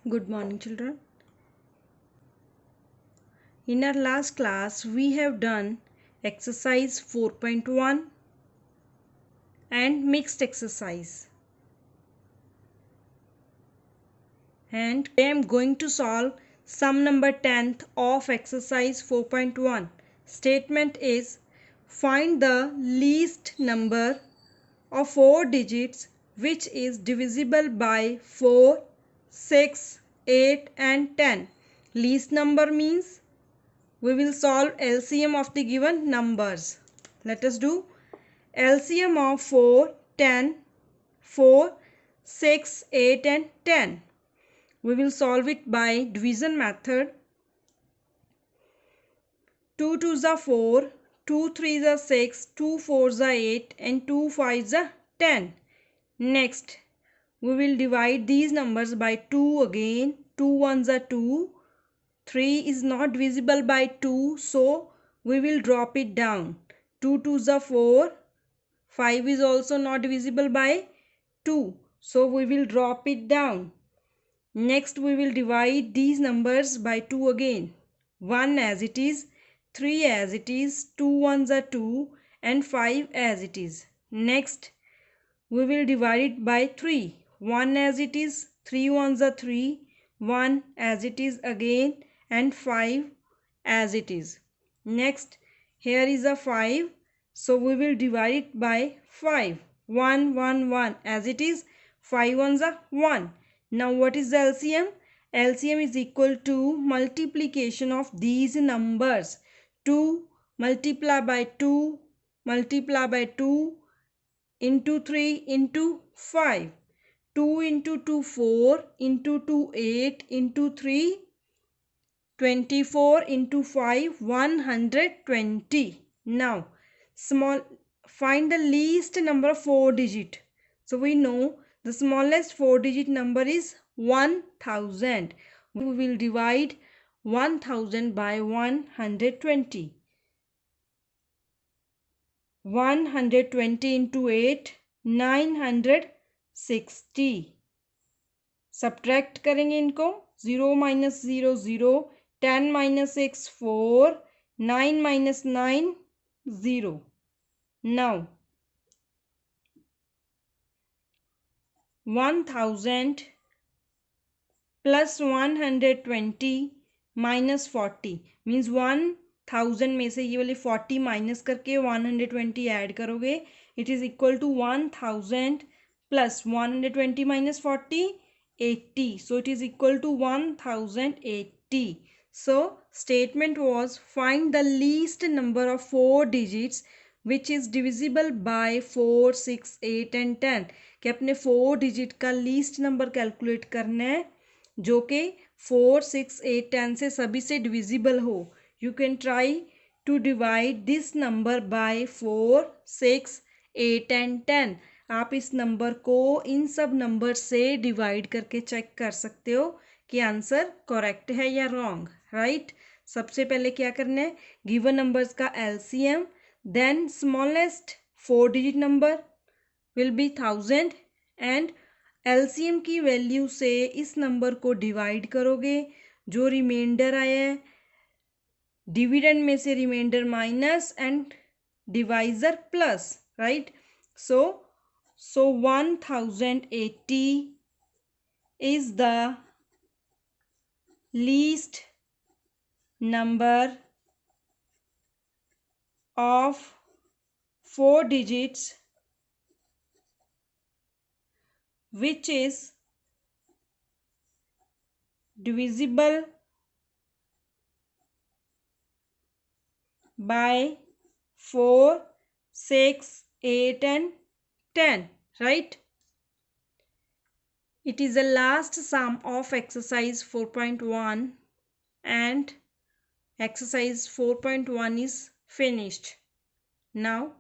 Good morning, children. In our last class, we have done exercise 4.1 and mixed exercise. And I am going to solve sum number 10th of exercise 4.1. Statement is, find the least number of 4 digits which is divisible by 4, 6, 8 and 10. Least number means we will solve LCM of the given numbers. Let us do LCM of 4, 10, 4, 6, 8 and 10. We will solve it by division method. 2 2s are 4, 2 3s are 6, 2 4s are 8 and 2 5s are 10. Next, we will divide these numbers by 2 again. 2 1s are 2. 3 is not divisible by 2, so we will drop it down. 2 2s are 4. 5 is also not divisible by 2, so we will drop it down. Next, we will divide these numbers by 2 again. 1 as it is, 3 as it is, 2 1s are 2 and 5 as it is. Next, we will divide it by 3. 1 as it is, 3 1s are 3, 1 as it is again and 5 as it is. Next, here is a 5, so we will divide it by 5. 1 1 1 as it is, 5 1s are 1. Now what is the LCM? LCM is equal to multiplication of these numbers. 2 multiply by 2 multiply by 2 into 3 into 5. 2 into 2 4 into 2 8 into 3 24 into 5 120. Now find the least number of 4 digit. So we know the smallest 4 digit number is 1000. We will divide 1000 by 120. 120 into 8 960. Subtract करेंगे इनको. 0 minus 0 0, 10 minus 6 4, 9 minus 9 0. Now 1000 plus 120 minus 40 means 1000 में से ये वाली 40 minus करके 120 add करोगे. It is equal to 1000 plus 120 minus 40 80. So it is equal to 1080. So statement was, find the least number of 4 digits which is divisible by 4, 6, 8 and 10. कि अपने 4 digit का least number calculate करना है जो कि 4, 6, 8, 10 से सभी से डिविजिबल हो. You can try to divide this number by 4, 6, 8 and 10. आप इस नंबर को इन सब नंबर से डिवाइड करके चेक कर सकते हो कि आंसर करेक्ट है या रॉन्ग. राइट. सबसे पहले क्या करना है, गिवन नंबर्स का LCM, then smallest 4 digit number will be 1000 and LCM की वैल्यू से इस नंबर को डिवाइड करोगे. जो रिमाइंडर आया है डिविडेंड में से remainder minus and divisor plus. Right. So 1080 is the least number of 4 digits which is divisible by 4, 6, 8 and 10. Right. It is the last sum of exercise 4.1 and exercise 4.1 is finished. Now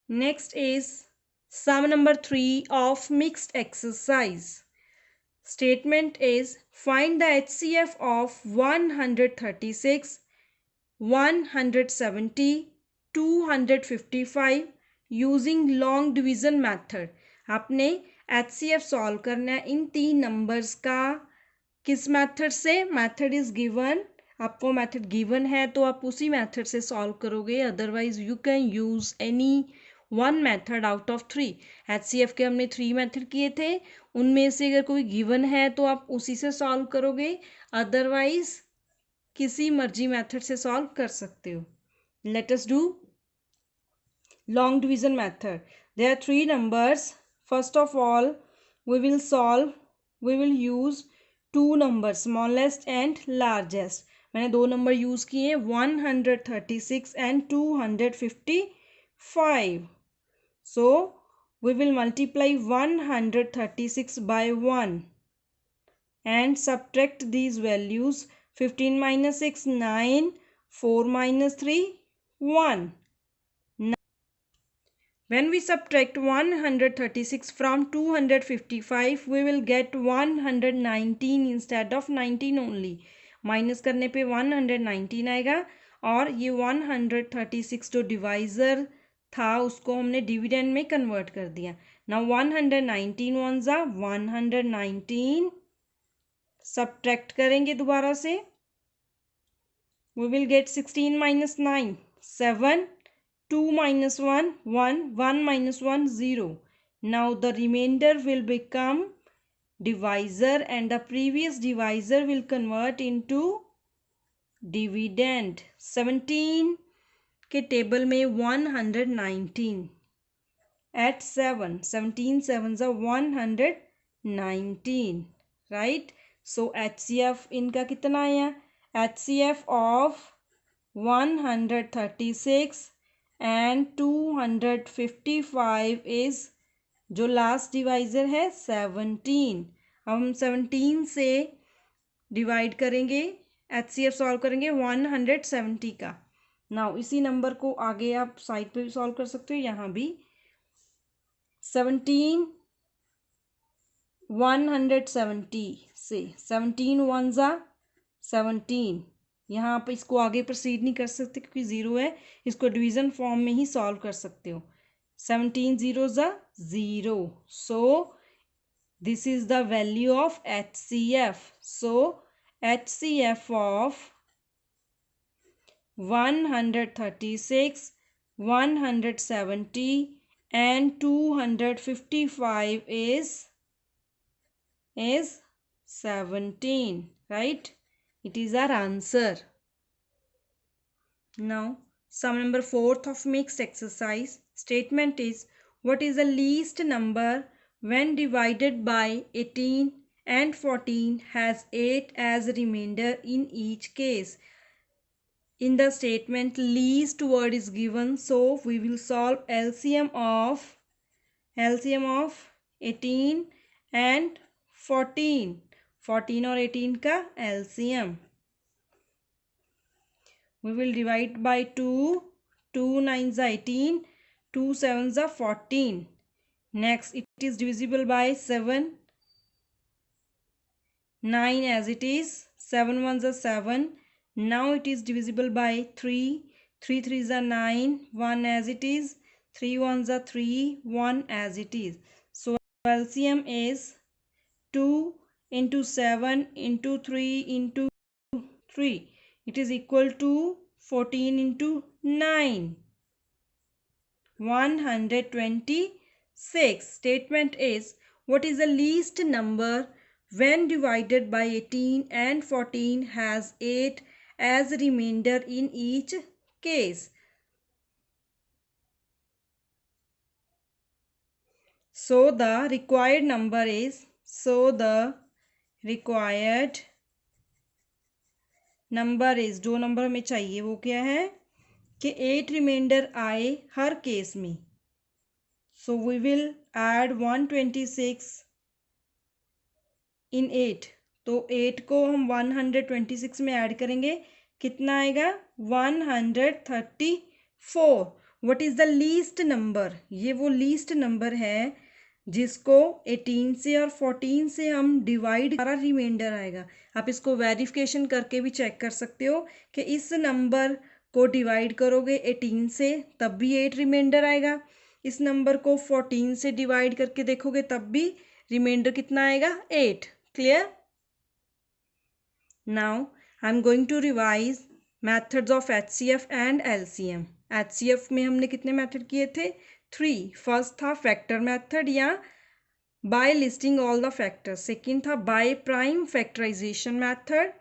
next is sum number 3 of mixed exercise. Statement is, find the HCF of 136, 170, 255 using long division method. आपने HCF solve करना है इन तीन numbers का किस method से? Method is given, आपको method given है तो आप उसी मेथड से सॉल्व करोगे, otherwise you can use any one method out of 3। HCF के हमने 3 मेथड किए थे, उनमें से अगर कोई गिवन है तो आप उसी से सॉल्व करोगे, अदरवाइज किसी मर्जी मेथड से सॉल्व कर सकते हो। Let us do long division method. There are 3 numbers. First of all, we will use 2 numbers, smallest and largest. मैंने 2 नंबर यूज किए, 136 and 255. So we will multiply 136 by 1 and subtract these values. 15 minus 6 9, 4 minus 3 1. When we subtract 136 from 255, we will get 119 instead of 19 only. Minus करने पे 119 आएगा, और ये 136 जो divisor था उसको हमने डिविडेंड में कन्वर्ट कर दिया। नाउ 119 वन ज़ा 119, सब्ट्रैक्ट करेंगे दोबारा से, we will get 16 minus 9 7, 2 minus 1 1, 1 minus 1 0. Now the remainder will become divisor and the previous divisor will convert into dividend. 17 के टेबल में 119 at 7, 17 sevens are 119, right? So HCF इनका कितना आया? HCF of 136 and 255 is, जो last divisor है 17। अब हम 17 से डिवाइड करेंगे, HCF सॉल्व करेंगे 170 का। नाउ इसी नंबर को आगे आप साइड पे भी सॉल्व कर सकते हो, यहाँ भी 17 170 से 17 वन ज़ा 17, यहाँ आप इसको आगे प्रोसीड नहीं कर सकते क्योंकि ज़ीरो है, इसको डिवीज़न फॉर्म में ही सॉल्व कर सकते हो। 17 ज़ीरो ज़ा 0, so this is the value of HCF. So HCF of 136, 170 and 255 is 17, right? It is our answer. Now, sum number 4th of mixed exercise. Statement is, what is the least number when divided by 18 and 14 has 8 as remainder in each case? In the statement, least word is given, so we will solve LCM of 18 and 14. 14 और 18 का LCM. We will divide by 2, 2 9s are 18, 2 7s are 14. Next, it is divisible by 7, 9 as it is, 7 1s are 7. Now it is divisible by 3, 3 3s are 9, 1 as it is, 3 1s are 3, 1 as it is. So LCM is 2 into 7 into 3 into 3. It is equal to 14 into 9. 126. Statement is, what is the least number when divided by 18 and 14 has 8 as remainder in each case? So the required number is, जो number हमें चाहिए वो क्या है कि 8 reminder आए हर case में. So we will add 126 इन 8. तो 8 को हम 126 में ऐड करेंगे, कितना आएगा 134. What is the least number? ये वो लीस्ट नंबर है जिसको 18 से और 14 से हम डिवाइड, सारा रिमाइंडर आएगा. आप इसको वेरिफिकेशन करके भी चेक कर सकते हो कि इस नंबर को डिवाइड करोगे 18 से तब भी 8 रिमाइंडर आएगा, इस नंबर को 14 से डिवाइड करके देखोगे तब भी रिमाइंडर कितना आएगा 8. Clear? Now I am going to revise methods of HCF and LCM. HCF में हमने कितने मेथड किए थे? 3. फर्स्ट था फैक्टर मेथड या by listing all the factors. Second था by prime factorisation method.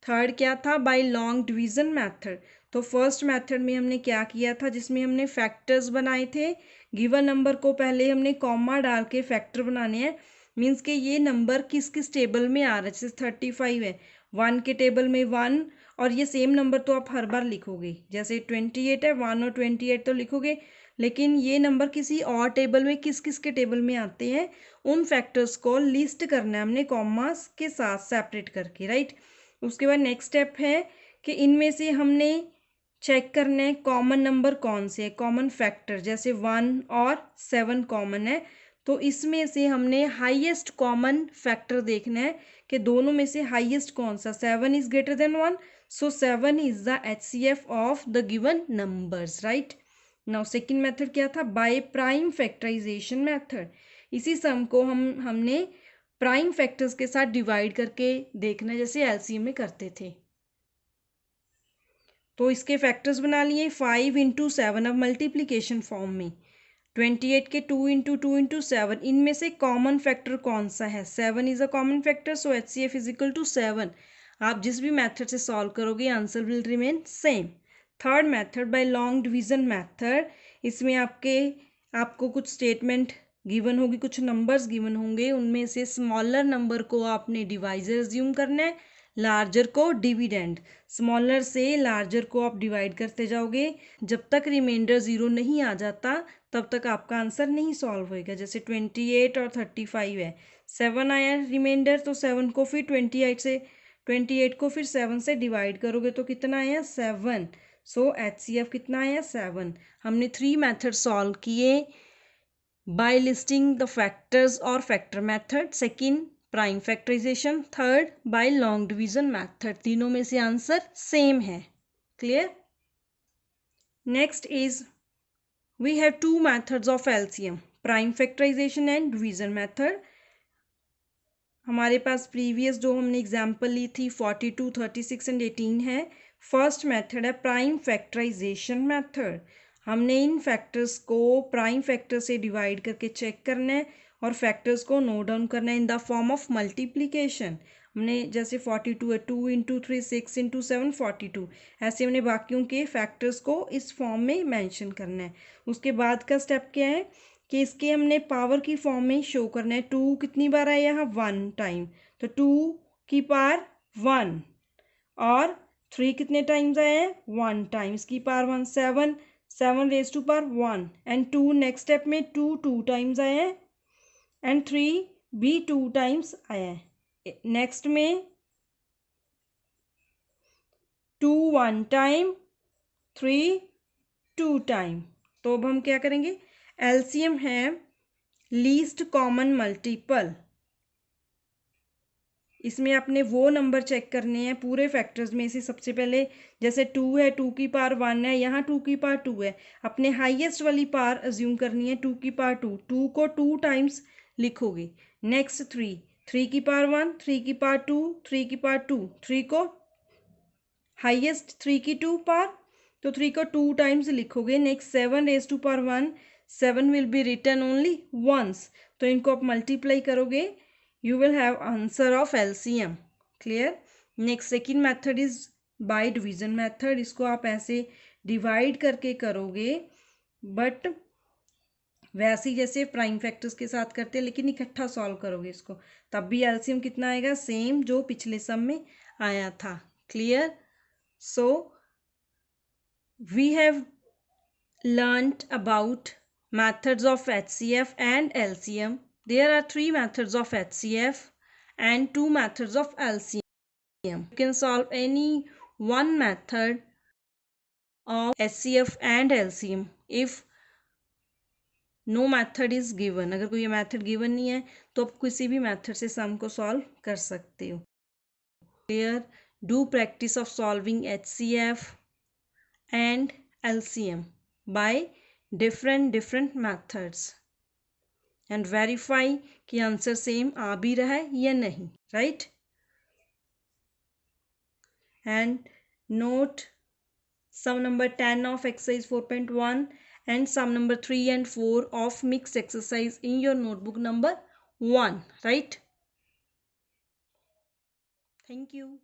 Third क्या था? By long division method. तो फर्स्ट मेथड में हमने क्या किया था, जिसमें हमने फैक्टर्स बनाए थे. गिवन नंबर को पहले हमने कॉमा डाल के फैक्टर बनाने हैं. मीन्स कि ये नंबर किस किस टेबल में आ रहा है. जैसे 35 है, 1 के टेबल में 1, और ये सेम नंबर तो आप हर बार लिखोगे. जैसे 28 है, 1 और 28 तो लिखोगे, लेकिन ये नंबर किसी और टेबल में किस किस के टेबल में आते हैं, उन फैक्टर्स को लिस्ट करना है हमने कॉमास के साथ सेपरेट करके, राइट. उसके बाद नेक्स्ट स्टेप है कि इनमें से हमने चेक करना है कॉमन नंबर कौन से है, कॉमन फैक्टर. जैसे 1 और 7 कॉमन है, तो इसमें से हमने हाईएस्ट कॉमन फैक्टर देखना है कि दोनों में से हाईएस्ट कौन सा. 7 is greater than 1, so 7 is the HCF of the given numbers, right. Now second method क्या था? By prime factorisation method. इसी सम को हमने प्राइम फैक्टर्स के साथ डिवाइड करके देखना, जैसे LCM में करते थे. तो इसके फैक्टर्स बना लिए. 5 इंटू 7 अब मल्टीप्लीकेशन फॉर्म में. 28 के 2 इंटू 2 इंटू 7, इनमें से कॉमन फैक्टर कौन सा है? 7 is a common factor, so HCF is equal to 7. आप जिस भी मेथड से सॉल्व करोगे answer will remain same. Third method by long division method. इसमें आपको कुछ स्टेटमेंट गिवन होगी, कुछ नंबर्स गिवन होंगे, उनमें से स्मॉलर नंबर को आपने डिवाइजर अज्यूम करना है, लार्जर को डिविडेंड. स्मॉलर से लार्जर को आप डिवाइड करते जाओगे. जब तक रिमाइंडर 0 नहीं आ जाता तब तक आपका आंसर नहीं सॉल्व होएगा. जैसे 28 और 35 है, 7 आया रिमाइंडर, तो 7 को फिर 28 को फिर 7 से डिवाइड करोगे तो कितना आया? 7. सो HCF कितना आया? 7. हमने 3 मेथड सॉल्व किए. बाय लिस्टिंग द फैक्टर्स और factor method. Second prime factorisation. Third by long division method. तीनों में से आंसर सेम है. Clear? Next is we have 2 methods of LCM, prime factorisation and division method. हमारे पास previous जो हमने एग्जाम्पल ली थी 42, 36 एंड 18 है. फर्स्ट मेथड है प्राइम फैक्टराइजेशन मेथड. हमने इन फैक्टर्स को प्राइम फैक्टर से डिवाइड करके चेक करना है और फैक्टर्स को नोट डाउन करना है in the form of multiplication. हमने जैसे 42 है, 2 इंटू 3 6 इंटू 7 42, ऐसे हमने बाकियों के फैक्टर्स को इस फॉर्म में मेंशन करना है. उसके बाद का स्टेप क्या है कि इसके हमने पावर की फॉर्म में शो करना है. 2 कितनी बार आया यहाँ? 1 टाइम, तो 2 की पावर 1. और 3 कितने टाइम्स आए हैं? 1 टाइम. इसकी power 1, 7 raise to power 1. And 2 next step में 2 टाइम्स आए हैं एंड 3 भी 2 टाइम्स आया है. नेक्स्ट में 2 1 टाइम, 3 2 टाइम. तो अब हम क्या करेंगे? LCM है लीस्ट कॉमन मल्टीपल. इसमें आपने वो नंबर चेक करने हैं पूरे फैक्टर्स में से. सबसे पहले जैसे 2 है, 2 की पावर 1 है, यहाँ 2 की पावर 2 है, अपने हाईएस्ट वाली पावर अज्यूम करनी है 2 की पावर 2. 2 को 2 टाइम्स लिखोगे. नेक्स्ट 3 की पावर 1, 3 की पावर 2, 3 की पावर 2, 3 को हाईएस्ट 3 की 2 पावर, तो 3 को 2 टाइम्स लिखोगे. Next 7 raise to power 1, 7 will be written only once, तो इनको आप मल्टीप्लाई करोगे, you will have answer of LCM. clear? next second method is by division method. इसको आप ऐसे डिवाइड करके करोगे बट वैसे ही जैसे प्राइम फैक्टर्स के साथ करते हैं, लेकिन इकट्ठा सॉल्व करोगे इसको, तब भी LCM कितना आएगा? सेम जो पिछले सम में आया था. Clear? So we have learnt about methods of HCF and LCM. There are 3 methods of HCF and 2 methods of LCM. You can solve any one method of HCF and LCM if no method is given. अगर कोई method given नहीं है तो आप किसी भी method से sum को solve कर सकते हो. Clear? Do practice of solving HCF and LCM by different methods and verify कि आंसर सेम आ भी रहा है या नहीं. Right? and note sum number 10 of exercise 4.1 and sum number 3 and 4 of mixed exercise in your notebook number 1, right? Thank you.